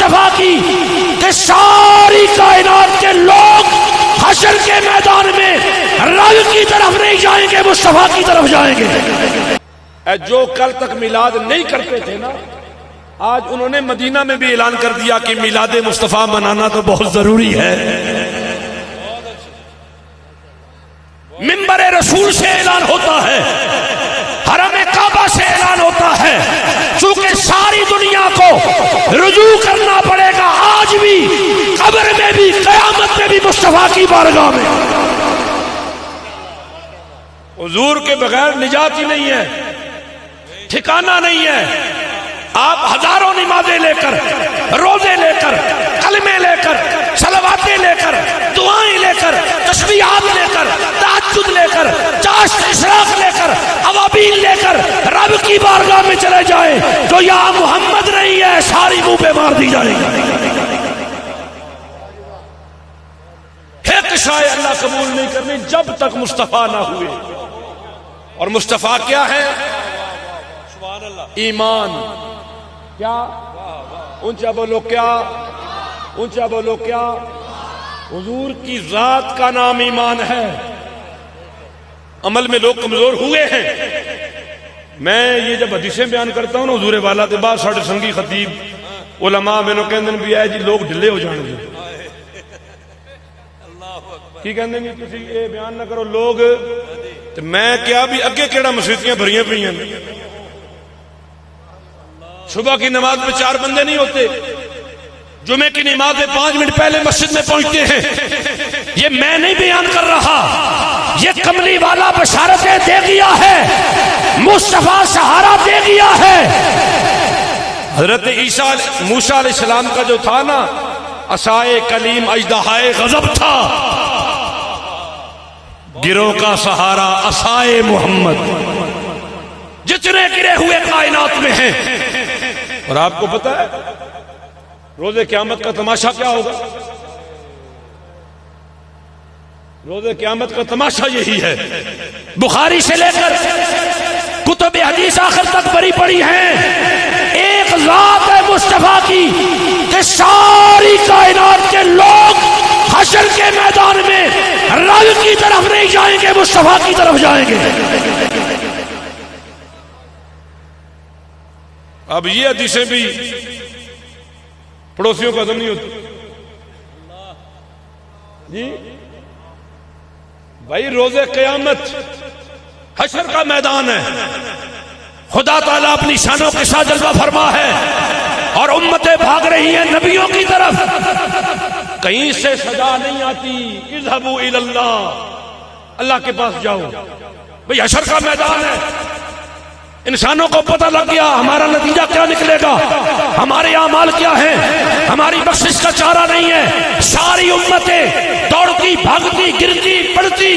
مصطفیٰ کی کہ ساری کائنات کے لوگ حشر کے میدان میں رب کی طرف نہیں جائیں گے، مصطفیٰ کی طرف جائیں گے۔ جو کل تک میلاد نہیں کرتے تھے نا، آج انہوں نے مدینہ میں بھی اعلان کر دیا کہ میلاد مصطفیٰ منانا تو بہت ضروری ہے۔ منبر رسول سے اعلان ہوتا ہے، حرم کعبہ سے اعلان ہوتا ہے، چونکہ ساری دنیا کو رجوع کرنا پڑے گا، آج بھی قبر میں بھی قیامت میں بھی مصطفیٰ کی بارگاہ میں۔ حضور کے بغیر نجات ہی نہیں ہے، ٹھکانہ نہیں ہے۔ آپ ہزاروں نمازیں لے کر، روزے لے کر، کلمے لے کر، صلواتیں لے کر، دعائیں لے کر، تسبیحات لے کر، تہجد لے کر، چاشت اشراق لے کر، اوابین لے کر رب کی بارگاہ میں چلے جائیں تو یا محمد نہیں ہے، ساری منہ پہ مار دی جائے گی۔ ایک شاء اللہ قبول نہیں کرنی جب تک مصطفیٰ نہ ہوئے۔ اور مصطفیٰ کیا ہے؟ ایمان۔ کیا؟ اونچا بولو کیا؟ اونچا بولو کیا؟ حضور کی ذات کا نام ایمان ہے۔ عمل میں لوگ کمزور ہوئے ہیں۔ میں یہ جب حدیثیں بیان کرتا ہوں نا حضور والا تو بعد ساڑھے سنگی خطیب علماء میں کہندے بھی ہے جی لوگ ڈھلے ہو جان گے، کی کہندے نہیں تسی یہ بیان نہ کرو لوگ، تو میں کیا بھی اگے کیڑا مسجدیاں بھریاں پئی ہیں۔ صبح کی نماز میں 4 بندے نہیں ہوتے، جمعے کی نماز میں 5 منٹ پہلے مسجد میں پہنچتے ہیں۔ یہ میں نہیں بیان کر رہا، یہ کملی والا بشارتیں دے گیا ہے، مصطفیٰ سہارا دے گیا ہے۔ حضرت عیسیٰ موسیٰ علیہ السلام کا جو تھا نا عصائے کلیم اژدہائے غضب تھا، گروہ کا سہارا عصائے محمد۔ جتنے گرے ہوئے کائنات میں ہیں، اور آپ کو پتہ ہے روز قیامت کا تماشا کیا ہوگا؟ روز قیامت کا تماشا یہی ہے۔ بخاری سے لے کر کتب حدیث آخر تک بھری پڑی ہیں، ایک ذات ہے مصطفیٰ کی کہ ساری کائنات کے لوگ حشر کے میدان میں رب کی طرف نہیں جائیں گے، مصطفیٰ کی طرف جائیں گے۔ اب یہ حدیثیں بھی پڑوسیوں کا عزم نہیں ہوتی جی بھائی، روز قیامت حشر کا میدان ہے، خدا تعالیٰ اپنی شانوں کے ساتھ جلوہ فرما ہے اور امتیں بھاگ رہی ہیں نبیوں کی طرف، کہیں سے صدا نہیں آتی، اذهبوا الى اللہ، اللہ کے پاس جاؤ۔ بھئی حشر کا میدان ہے، انسانوں کو پتہ لگ گیا ہمارا نتیجہ کیا نکلے گا، ہمارے اعمال کیا ہیں، ہماری بخشش کا چارہ نہیں ہے۔ ساری امتیں دوڑتی بھاگتی گرتی پڑتی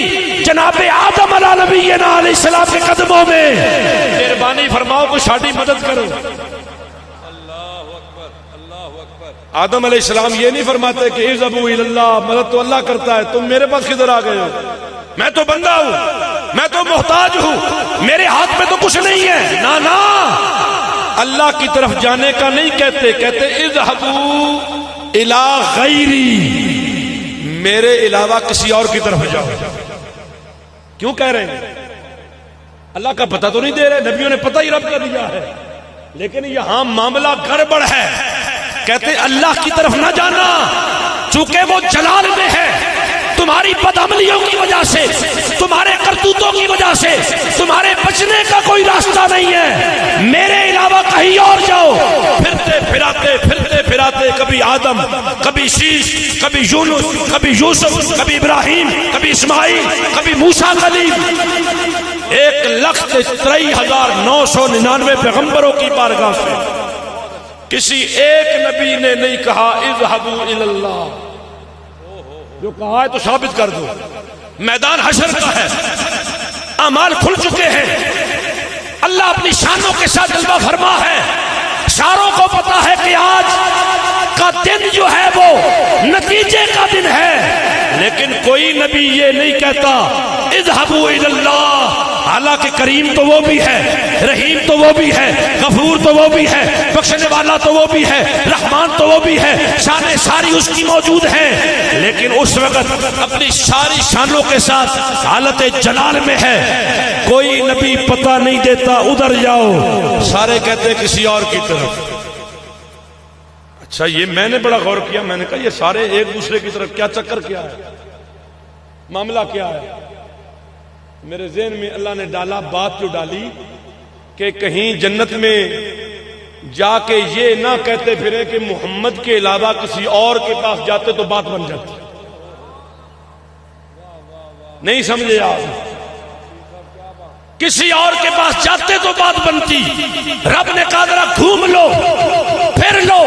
جناب آدم علیہ نبینا علیہ السلام کے قدموں میں، مہربانی فرماؤ کوئی ساڈی مدد کرو۔ آدم علیہ السلام یہ نہیں فرماتے کہ اذهبوا الى اللہ، مدد تو اللہ کرتا ہے، تم میرے پاس کدھر آ گئے ہو؟ میں تو بندہ ہوں، میں تو محتاج ہوں، میرے ہاتھ میں تو کچھ نہیں ہے۔ نا نا، اللہ کی طرف جانے کا نہیں کہتے، کہتے اذهبوا الى غیری، میرے علاوہ کسی اور کی طرف جاؤ۔ کیوں کہہ رہے ہیں؟ اللہ کا پتہ تو نہیں دے رہے، نبیوں نے پتہ ہی رب کا دیا ہے، لیکن یہاں معاملہ گڑبڑ ہے۔ کہتے اللہ کی طرف نہ جانا، چونکہ وہ جلال میں ہے، تمہاری بدعملیوں کی وجہ سے، تمہارے کرتوتوں کی وجہ سے تمہارے بچنے کا کوئی راستہ نہیں ہے، میرے علاوہ کہیں اور جاؤ۔ پھرتے پھراتے کبھی آدم، کبھی شیش، کبھی یونس، کبھی یوسف، کبھی ابراہیم، کبھی اسماعیل، کبھی موسیٰ کلیم، 1,63,999 پیغمبروں کی بارگاہ سے کسی ایک نبی نے نہیں کہا اذهبوا الى اللہ۔ جو کہا ہے تو ثابت کر دو۔ میدان حشر کا ہے، اعمال کھل چکے ہیں، اللہ اپنی شانوں کے ساتھ جلوہ فرما ہے، ساروں کو پتا ہے کہ آج کا دن جو ہے وہ نتیجے کا دن ہے، لیکن کوئی نبی یہ نہیں کہتا اذهبوا الى اللہ، حالانکہ کریم تو وہ بھی ہے، رحیم تو وہ بھی ہے، غفور تو وہ بھی ہے، بخشنے والا تو وہ بھی ہے، رحمان تو وہ بھی ہے، شانیں ساری اس کی موجود ہیں، لیکن اس وقت اپنی ساری شانوں کے ساتھ حالت جلال میں ہے۔ کوئی نبی پتہ نہیں دیتا ادھر جاؤ، سارے کہتے ہیں کسی اور کی طرف۔ اچھا یہ میں نے بڑا غور کیا، میں نے کہا یہ سارے ایک دوسرے کی طرف کیا چکر کیا ہے، معاملہ کیا ہے؟ میرے ذہن میں اللہ نے ڈالا بات جو ڈالی کہ کہیں جنت میں جا کے یہ نہ کہتے پھرے کہ محمد کے علاوہ کسی اور کے پاس جاتے تو بات بن جاتی۔ نہیں سمجھے آپ؟ کسی اور کے پاس جاتے تو بات بنتی، رب نے کہا ذرا گھوم لو پھر لو،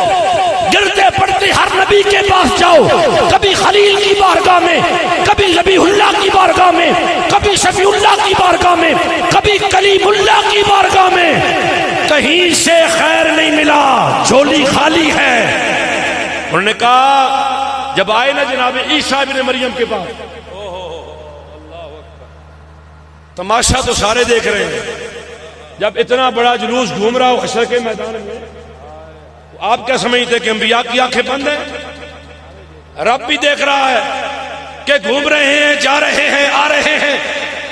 گرتے پڑتے ہر نبی کے پاس جاؤ، کبھی خلیل کی بارگاہ میں، کبھی ذبیح اللہ کی بارگاہ میں، کبھی شفیع اللہ کی بارگاہ میں، کبھی کلیم اللہ کی بارگاہ میں، کہیں سے خیر نہیں ملا، جھولی خالی ہے۔ انہوں نے کہا جب آئے نا جناب عیسیٰ ابن مریم کے پاس، تماشا تو سارے دیکھ رہے ہیں، جب اتنا بڑا جلوس گھوم رہا ہو حشر کے میدان میں، آپ کیا سمجھتے کہ انبیاء کی آنکھیں بند ہیں؟ رب بھی دیکھ رہا ہے کہ گھوم رہے ہیں، جا رہے ہیں، آ رہے ہیں،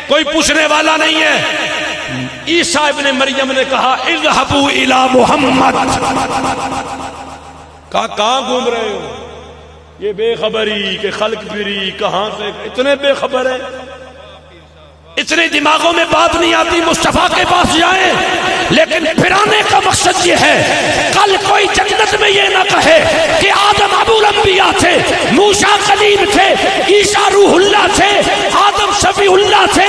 کوئی پوچھنے والا نہیں ہے۔ عیسیٰ ابن مریم نے کہا اذهبوا الى محمد، کہاں گھوم رہے ہو؟ یہ بے خبری کہ خلق پھری کہاں سے، اتنے بے خبر ہیں، اتنے دماغوں میں بات نہیں آتی مصطفیٰ کے پاس جائیں، لیکن پھرانے کا مقصد یہ ہے کل کوئی جنت میں یہ نہ کہے کہ آدم ابو الانبیاء تھے، موسیٰ کلیم تھے، عیسیٰ روح اللہ تھے، آدم شفیع اللہ تھے،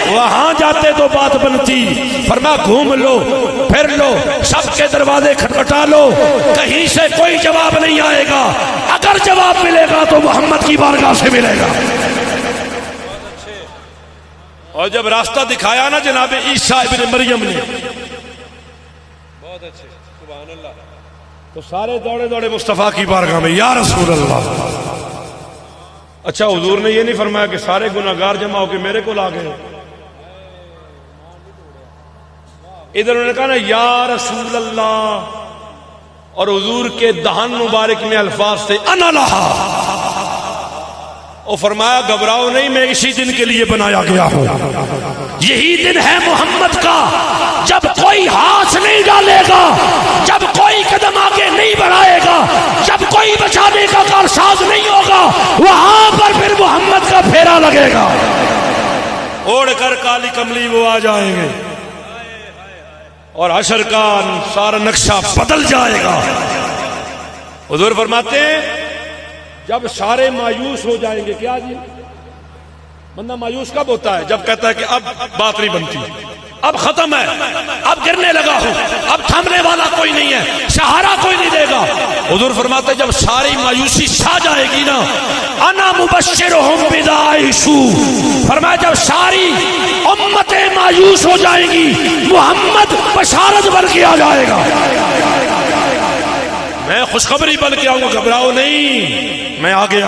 وہاں جاتے تو بات بنتی۔ فرمایا گھوم لو پھر لو، سب کے دروازے کھٹکھٹا لو، کہیں سے کوئی جواب نہیں آئے گا، اگر جواب ملے گا تو محمد کی بارگاہ سے ملے گا۔ اور جب راستہ دکھایا نا جناب عیسیٰ ابن مریم نے، بہت اچھے سبحان اللہ، تو سارے دوڑے دوڑے مصطفیٰ کی بارگاہ میں یا رسول اللہ۔ اچھا حضور نے یہ نہیں فرمایا کہ سارے گناہگار جمع ہو کے میرے کو لا گئے، ادھر انہوں نے کہا نا یا رسول اللہ، اور حضور کے دہن مبارک میں الفاظ تھے انا لہا، اور فرمایا گھبراؤ نہیں، میں اسی دن کے لیے بنایا گیا ہوں، یہی دن ہے محمد کا، جب کوئی ہاتھ نہیں ڈالے گا، جب کوئی قدم آگے نہیں بڑھائے گا، جب کوئی بچانے کا کارساز نہیں ہوگا، وہاں پر پھر محمد کا پھیرا لگے گا، اوڑھ کر کالی کملی وہ آ جائیں گے اور حشر کا سارا نقشہ بدل جائے گا۔ حضور فرماتے ہیں جب سارے مایوس ہو جائیں گے، کیا جی بندہ مایوس کب ہوتا ہے؟ جب کہتا ہے کہ اب بات نہیں بنتی، اب ختم ہے، اب گرنے لگا ہوں، اب تھامنے والا کوئی نہیں ہے، سہارا کوئی نہیں دے گا۔ حضور فرماتے ہیں جب ساری مایوسی چھا جائے گی نا، انا مبشرہم بدعائشو، فرمایا جب ساری امتیں مایوس ہو جائیں گی، محمد بشارت بن کے آ جائے گا، میں خوشخبری بن کے آؤں گا، گھبراؤ نہیں، میں آ گیا۔